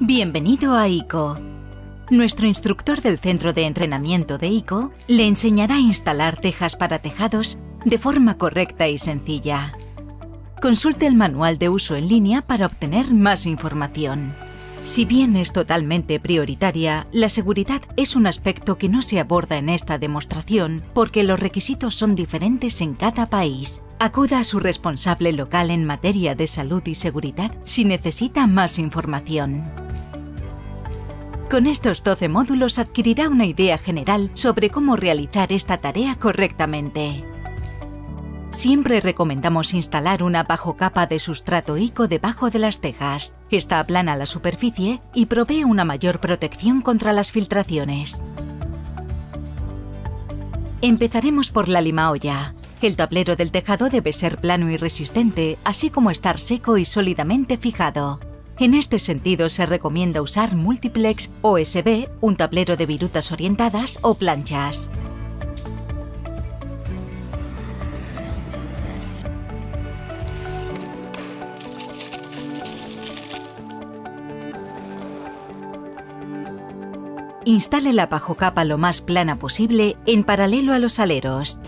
Bienvenido a ICO. Nuestro instructor del centro de entrenamiento de ICO le enseñará a instalar tejas para tejados de forma correcta y sencilla. Consulte el manual de uso en línea para obtener más información. Si bien es totalmente prioritaria, la seguridad es un aspecto que no se aborda en esta demostración porque los requisitos son diferentes en cada país. Acuda a su responsable local en materia de salud y seguridad si necesita más información. Con estos 12 módulos adquirirá una idea general sobre cómo realizar esta tarea correctamente. Siempre recomendamos instalar una bajocapa de sustrato ICO debajo de las tejas. Esta aplana la superficie y provee una mayor protección contra las filtraciones. Empezaremos por la limaolla. El tablero del tejado debe ser plano y resistente, así como estar seco y sólidamente fijado. En este sentido se recomienda usar Multiplex OSB, un tablero de virutas orientadas o planchas. Instale la bajocapa lo más plana posible en paralelo a los aleros.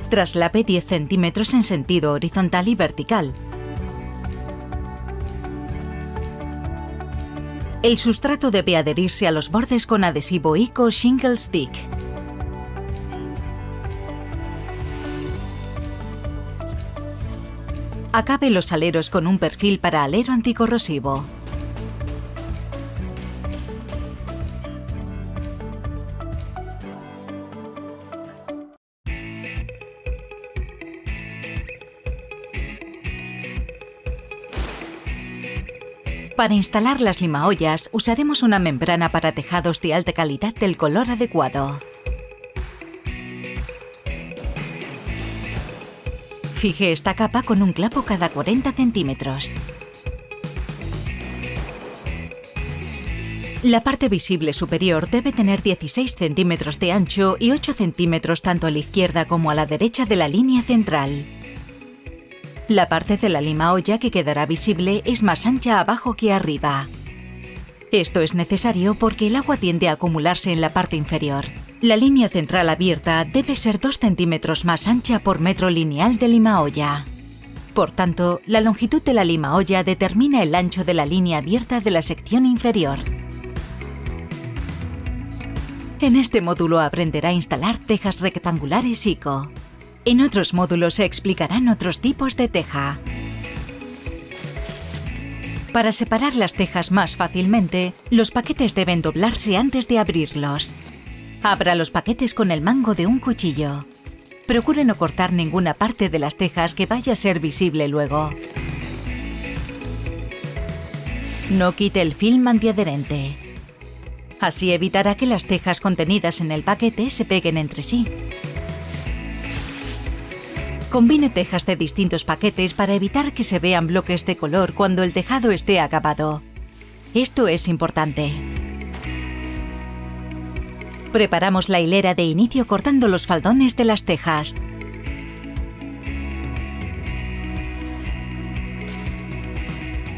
Traslape 10 centímetros en sentido horizontal y vertical. El sustrato debe adherirse a los bordes con adhesivo ICO Shingle Stick. Acabe los aleros con un perfil para alero anticorrosivo. Para instalar las limaollas usaremos una membrana para tejados de alta calidad del color adecuado. Fije esta capa con un clavo cada 40 centímetros. La parte visible superior debe tener 16 centímetros de ancho y 8 centímetros tanto a la izquierda como a la derecha de la línea central. La parte de la limaolla que quedará visible es más ancha abajo que arriba. Esto es necesario porque el agua tiende a acumularse en la parte inferior. La línea central abierta debe ser 2 centímetros más ancha por metro lineal de limaolla. Por tanto, la longitud de la limaolla determina el ancho de la línea abierta de la sección inferior. En este módulo aprenderá a instalar tejas rectangulares ICO. En otros módulos se explicarán otros tipos de teja. Para separar las tejas más fácilmente, los paquetes deben doblarse antes de abrirlos. Abra los paquetes con el mango de un cuchillo. Procure no cortar ninguna parte de las tejas que vaya a ser visible luego. No quite el film antiadherente. Así evitará que las tejas contenidas en el paquete se peguen entre sí. Combine tejas de distintos paquetes para evitar que se vean bloques de color cuando el tejado esté acabado. Esto es importante. Preparamos la hilera de inicio cortando los faldones de las tejas.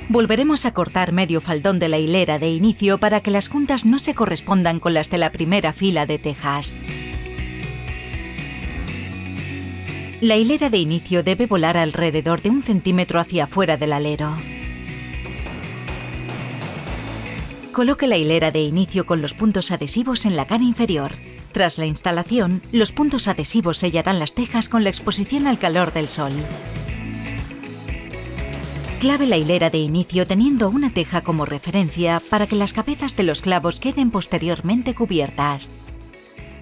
Volveremos a cortar medio faldón de la hilera de inicio para que las juntas no se correspondan con las de la primera fila de tejas. La hilera de inicio debe volar alrededor de 1 centímetro hacia afuera del alero. Coloque la hilera de inicio con los puntos adhesivos en la cara inferior. Tras la instalación, los puntos adhesivos sellarán las tejas con la exposición al calor del sol. Clave la hilera de inicio teniendo una teja como referencia para que las cabezas de los clavos queden posteriormente cubiertas.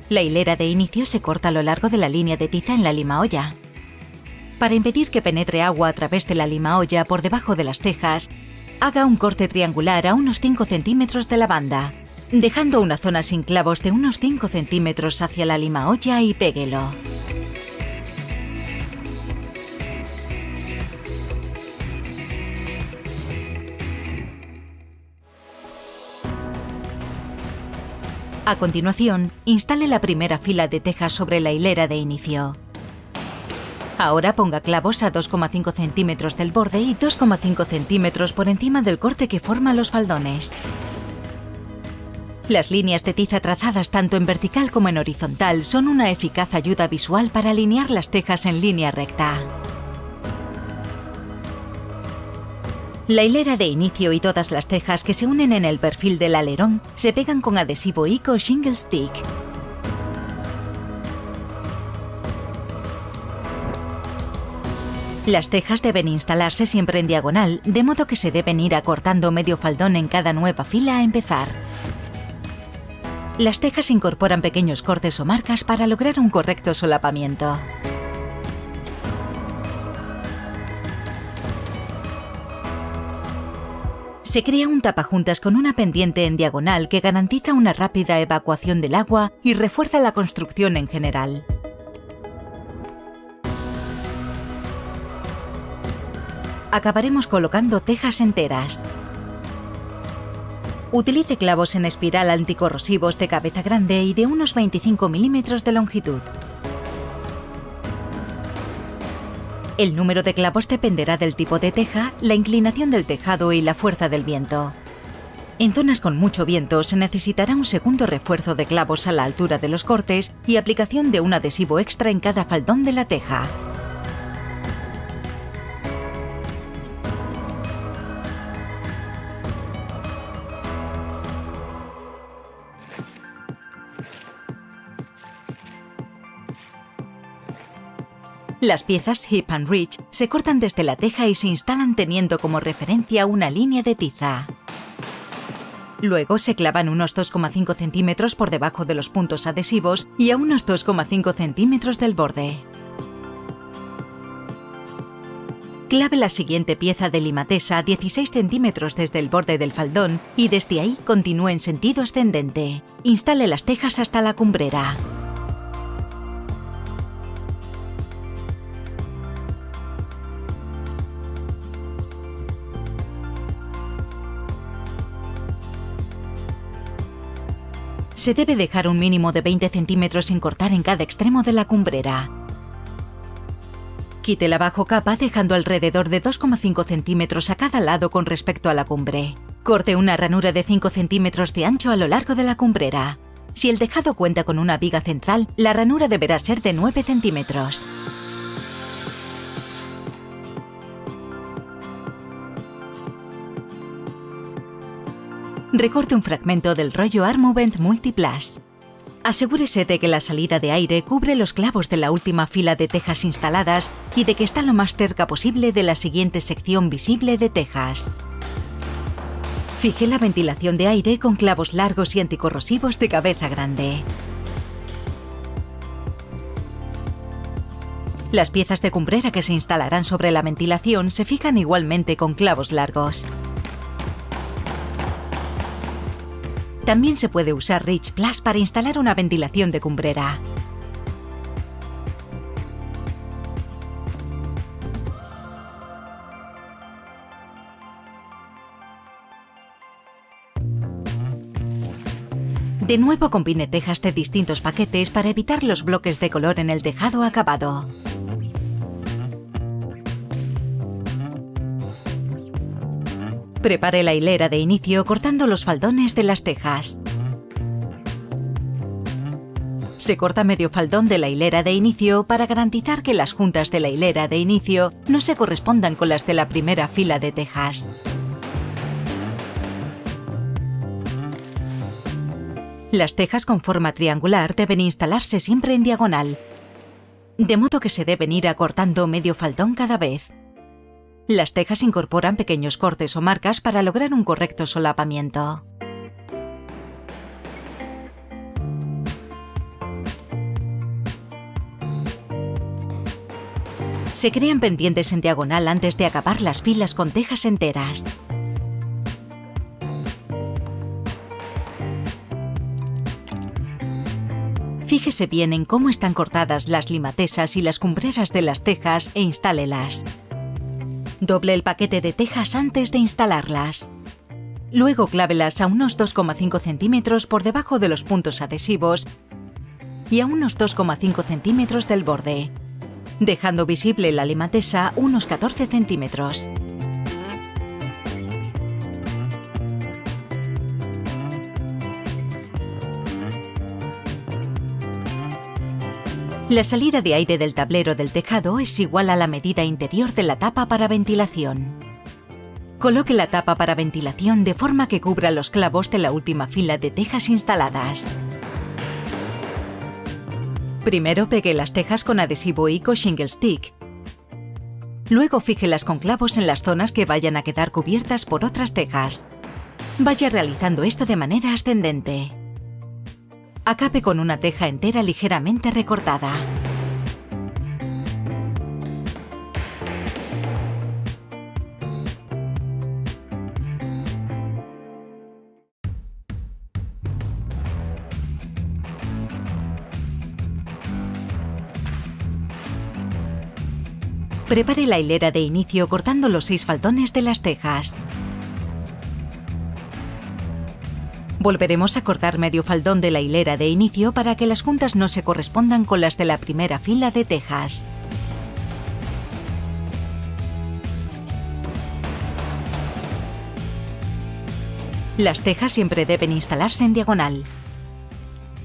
La hilera de inicio se corta a lo largo de la línea de tiza en la limaolla. Para impedir que penetre agua a través de la limaolla por debajo de las tejas, haga un corte triangular a unos 5 centímetros de la banda, dejando una zona sin clavos de unos 5 centímetros hacia la limaolla y péguelo. A continuación, instale la primera fila de tejas sobre la hilera de inicio. Ahora ponga clavos a 2,5 centímetros del borde y 2,5 centímetros por encima del corte que forma los faldones. Las líneas de tiza trazadas tanto en vertical como en horizontal son una eficaz ayuda visual para alinear las tejas en línea recta. La hilera de inicio y todas las tejas que se unen en el perfil del alerón se pegan con adhesivo ICO Shingle Stick. Las tejas deben instalarse siempre en diagonal, de modo que se deben ir acortando medio faldón en cada nueva fila a empezar. Las tejas incorporan pequeños cortes o marcas para lograr un correcto solapamiento. Se crea un tapajuntas con una pendiente en diagonal que garantiza una rápida evacuación del agua y refuerza la construcción en general. Acabaremos colocando tejas enteras. Utilice clavos en espiral anticorrosivos de cabeza grande y de unos 25 milímetros de longitud. El número de clavos dependerá del tipo de teja, la inclinación del tejado y la fuerza del viento. En zonas con mucho viento se necesitará un segundo refuerzo de clavos a la altura de los cortes y aplicación de un adhesivo extra en cada faldón de la teja. Las piezas Hip and Reach se cortan desde la teja y se instalan teniendo como referencia una línea de tiza. Luego se clavan unos 2,5 centímetros por debajo de los puntos adhesivos y a unos 2,5 centímetros del borde. Clave la siguiente pieza de limatesa a 16 centímetros desde el borde del faldón y desde ahí continúe en sentido ascendente. Instale las tejas hasta la cumbrera. Se debe dejar un mínimo de 20 centímetros sin cortar en cada extremo de la cumbrera. Quite la bajo capa dejando alrededor de 2,5 centímetros a cada lado con respecto a la cumbre. Corte una ranura de 5 centímetros de ancho a lo largo de la cumbrera. Si el tejado cuenta con una viga central, la ranura deberá ser de 9 centímetros. Recorte un fragmento del rollo Armovent Multiplus. Asegúrese de que la salida de aire cubre los clavos de la última fila de tejas instaladas y de que está lo más cerca posible de la siguiente sección visible de tejas. Fije la ventilación de aire con clavos largos y anticorrosivos de cabeza grande. Las piezas de cumbrera que se instalarán sobre la ventilación se fijan igualmente con clavos largos. También se puede usar Reach Plus para instalar una ventilación de cumbrera. De nuevo combine tejas de distintos paquetes para evitar los bloques de color en el tejado acabado. Prepare la hilera de inicio cortando los faldones de las tejas. Se corta medio faldón de la hilera de inicio para garantizar que las juntas de la hilera de inicio no se correspondan con las de la primera fila de tejas. Las tejas con forma triangular deben instalarse siempre en diagonal, de modo que se deben ir acortando medio faldón cada vez. Las tejas incorporan pequeños cortes o marcas para lograr un correcto solapamiento. Se crean pendientes en diagonal antes de acabar las filas con tejas enteras. Fíjese bien en cómo están cortadas las limatesas y las cumbreras de las tejas e instálelas. Doble el paquete de tejas antes de instalarlas. Luego clávelas a unos 2,5 centímetros por debajo de los puntos adhesivos y a unos 2,5 centímetros del borde. dejando visible la limatesa unos 14 centímetros. La salida de aire del tablero del tejado es igual a la medida interior de la tapa para ventilación. Coloque la tapa para ventilación de forma que cubra los clavos de la última fila de tejas instaladas. Primero pegue las tejas con adhesivo ICO Shingle Stick. Luego fíjelas con clavos en las zonas que vayan a quedar cubiertas por otras tejas. Vaya realizando esto de manera ascendente. Acabe con una teja entera ligeramente recortada. Prepare la hilera de inicio cortando los 6 faldones de las tejas. Volveremos a cortar medio faldón de la hilera de inicio para que las juntas no se correspondan con las de la primera fila de tejas. Las tejas siempre deben instalarse en diagonal.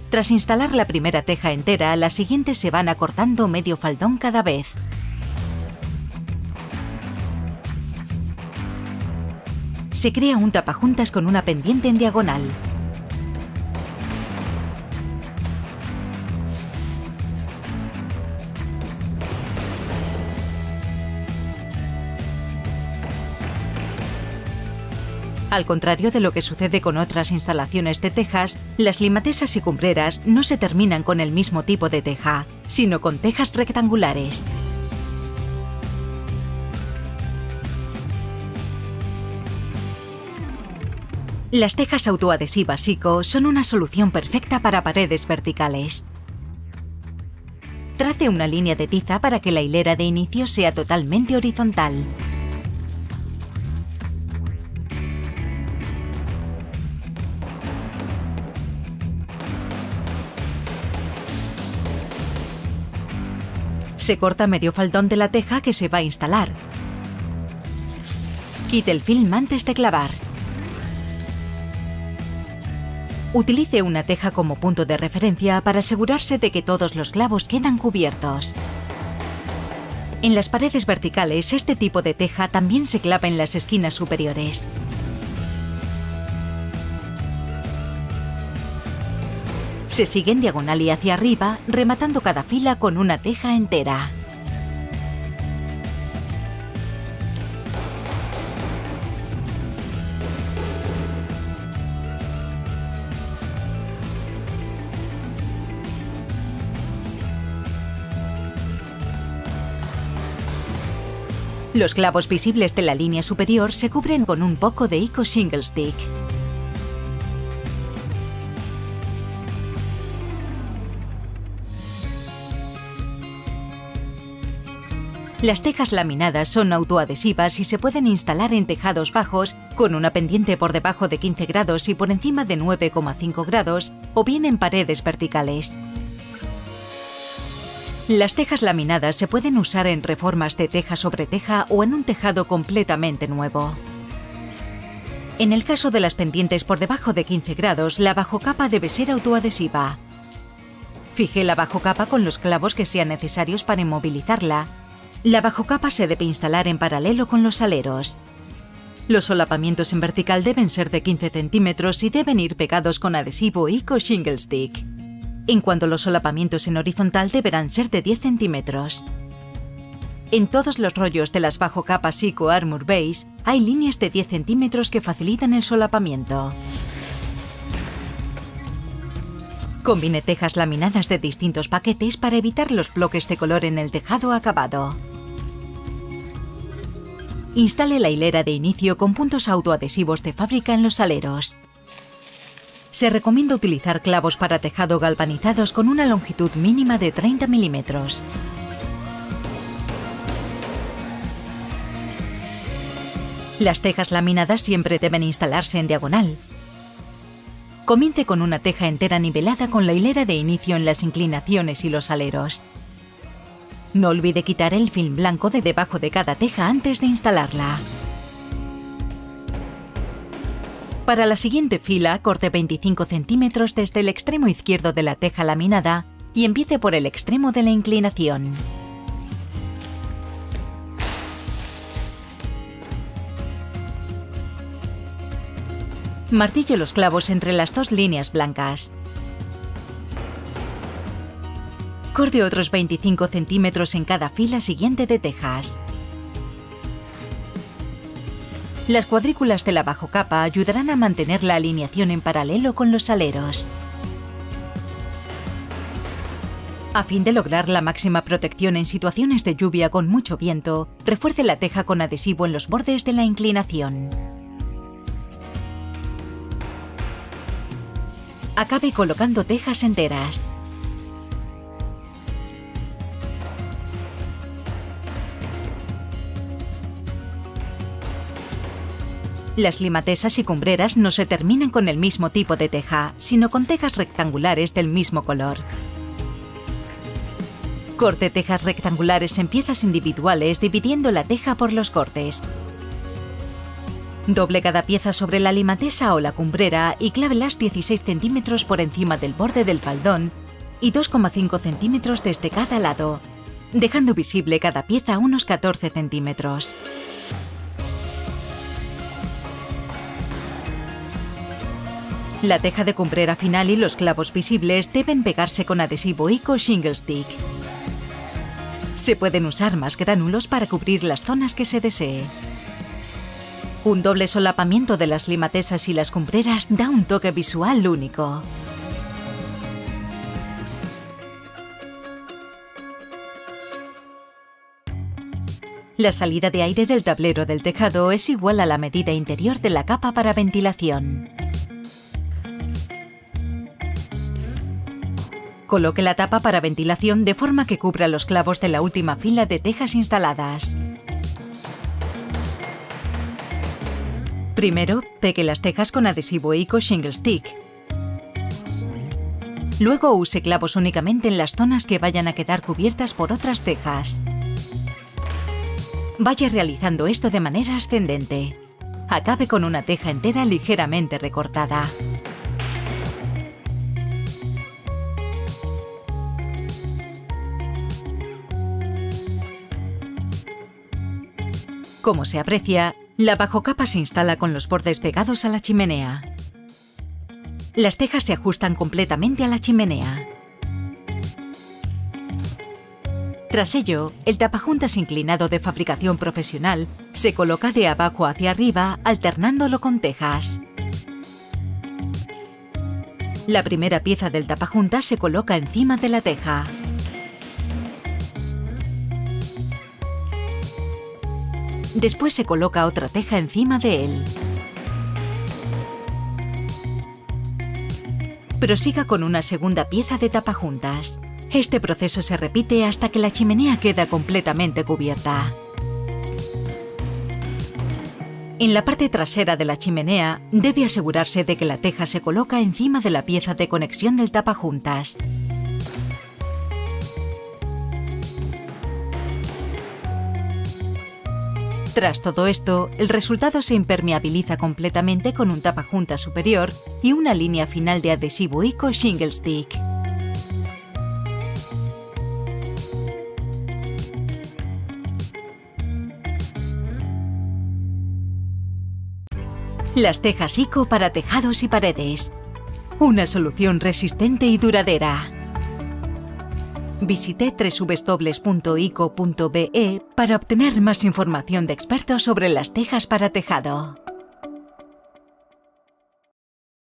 Tras instalar la primera teja entera, las siguientes se van acortando medio faldón cada vez. Se crea un tapajuntas con una pendiente en diagonal. Al contrario de lo que sucede con otras instalaciones de tejas, las limatesas y cumbreras no se terminan con el mismo tipo de teja, sino con tejas rectangulares. Las tejas autoadhesivas ICO son una solución perfecta para paredes verticales. Trace una línea de tiza para que la hilera de inicio sea totalmente horizontal. Se corta medio faldón de la teja que se va a instalar. Quite el film antes de clavar. Utilice una teja como punto de referencia para asegurarse de que todos los clavos quedan cubiertos. En las paredes verticales, este tipo de teja también se clava en las esquinas superiores. Se sigue en diagonal y hacia arriba, rematando cada fila con una teja entera. Los clavos visibles de la línea superior se cubren con un poco de ICO Shingle Stick. Las tejas laminadas son autoadhesivas y se pueden instalar en tejados bajos con una pendiente por debajo de 15 grados y por encima de 9,5 grados o bien en paredes verticales. Las tejas laminadas se pueden usar en reformas de teja sobre teja o en un tejado completamente nuevo. En el caso de las pendientes por debajo de 15 grados, la bajocapa debe ser autoadhesiva. Fije la bajocapa con los clavos que sean necesarios para inmovilizarla. La bajocapa se debe instalar en paralelo con los aleros. Los solapamientos en vertical deben ser de 15 centímetros y deben ir pegados con adhesivo ICO Shingle Stick. En cuanto a los solapamientos en horizontal deberán ser de 10 centímetros. En todos los rollos de las bajocapas ICO Armor Base hay líneas de 10 centímetros que facilitan el solapamiento. Combine tejas laminadas de distintos paquetes para evitar los bloques de color en el tejado acabado. Instale la hilera de inicio con puntos autoadhesivos de fábrica en los aleros. Se recomienda utilizar clavos para tejado galvanizados con una longitud mínima de 30 milímetros. Las tejas laminadas siempre deben instalarse en diagonal. Comience con una teja entera nivelada con la hilera de inicio en las inclinaciones y los aleros. No olvide quitar el film blanco de debajo de cada teja antes de instalarla. Para la siguiente fila, corte 25 centímetros desde el extremo izquierdo de la teja laminada y empiece por el extremo de la inclinación. Martille los clavos entre las dos líneas blancas. Corte otros 25 centímetros en cada fila siguiente de tejas. Las cuadrículas de la bajocapa ayudarán a mantener la alineación en paralelo con los aleros. A fin de lograr la máxima protección en situaciones de lluvia con mucho viento, refuerce la teja con adhesivo en los bordes de la inclinación. Acabe colocando tejas enteras. Las limatesas y cumbreras no se terminan con el mismo tipo de teja, sino con tejas rectangulares del mismo color. Corte tejas rectangulares en piezas individuales dividiendo la teja por los cortes. Doble cada pieza sobre la limatesa o la cumbrera y clávelas 16 centímetros por encima del borde del faldón y 2,5 centímetros desde cada lado, dejando visible cada pieza unos 14 centímetros. La teja de cumbrera final y los clavos visibles deben pegarse con adhesivo ICO Shingle Stick. Se pueden usar más gránulos para cubrir las zonas que se desee. Un doble solapamiento de las limatesas y las cumbreras da un toque visual único. La salida de aire del tablero del tejado es igual a la medida interior de la capa para ventilación. Coloque la tapa para ventilación de forma que cubra los clavos de la última fila de tejas instaladas. Primero, pegue las tejas con adhesivo ICO Shingle Stick. Luego use clavos únicamente en las zonas que vayan a quedar cubiertas por otras tejas. Vaya realizando esto de manera ascendente. Acabe con una teja entera ligeramente recortada. Como se aprecia, la bajocapa se instala con los bordes pegados a la chimenea. Las tejas se ajustan completamente a la chimenea. Tras ello, el tapajuntas inclinado de fabricación profesional se coloca de abajo hacia arriba, alternándolo con tejas. La primera pieza del tapajuntas se coloca encima de la teja. Después se coloca otra teja encima de él. Prosiga con una segunda pieza de tapajuntas. Este proceso se repite hasta que la chimenea queda completamente cubierta. En la parte trasera de la chimenea, debe asegurarse de que la teja se coloca encima de la pieza de conexión del tapajuntas. Tras todo esto, el resultado se impermeabiliza completamente con un tapajuntas superior y una línea final de adhesivo ICO Shingle Stick. Las tejas ICO para tejados y paredes. Una solución resistente y duradera. Visite www.ico.be para obtener más información de expertos sobre las tejas para tejado.